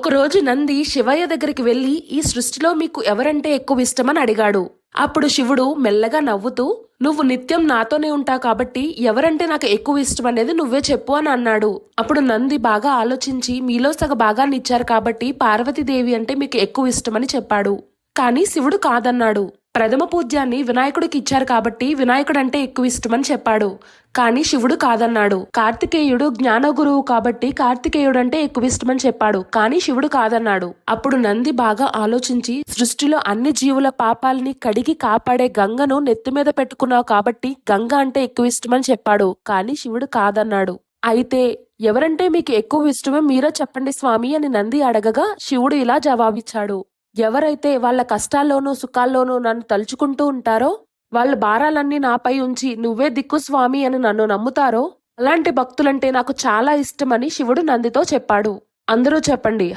ఒకరోజు నంది శివయ్య దగ్గరికి వెళ్లి ఈ సృష్టిలో మీకు ఎవరంటే ఎక్కువ ఇష్టమని అడిగాడు. అప్పుడు శివుడు మెల్లగా నవ్వుతూ, నువ్వు నిత్యం నాతోనే ఉంటావు కాబట్టి ఎవరంటే నాకు ఎక్కువ ఇష్టం అనేది నువ్వే చెప్పు అని అన్నాడు. అప్పుడు నంది బాగా ఆలోచించి, మీలో సగ భాగాన్ని ఇచ్చారు కాబట్టి పార్వతీదేవి అంటే మీకు ఎక్కువ ఇష్టమని చెప్పాడు. కానీ శివుడు కాదన్నాడు. ప్రథమ పూజ్యాన్ని వినాయకుడికి ఇచ్చారు కాబట్టి వినాయకుడంటే ఎక్కువ ఇష్టమని చెప్పాడు. కానీ శివుడు కాదన్నాడు. కార్తికేయుడు జ్ఞాన గురువు కాబట్టి కార్తికేయుడంటే ఎక్కువ ఇష్టమని చెప్పాడు. కానీ శివుడు కాదన్నాడు. అప్పుడు నంది బాగా ఆలోచించి, సృష్టిలో అన్ని జీవుల పాపాలని కడిగి కాపాడే గంగను నెత్తిమీద పెట్టుకున్నావు కాబట్టి గంగ అంటే ఎక్కువ ఇష్టమని చెప్పాడు. కానీ శివుడు కాదన్నాడు. అయితే ఎవరంటే మీకు ఎక్కువ ఇష్టమో మీరే చెప్పండి స్వామి అని నంది అడగగా శివుడు ఇలా జవాబిచ్చాడు. ఎవరైతే వాళ్ళ కష్టాల్లోనూ సుఖాల్లోనూ నన్ను తలుచుకుంటూ ఉంటారో, వాళ్ళ భారాలన్నీ నాపై ఉంచి నువ్వే దిక్కు స్వామి అని నన్ను నమ్ముతారో అలాంటి భక్తులంటే నాకు చాలా ఇష్టమని శివుడు నందితో చెప్పాడు. అందరూ చెప్పండి.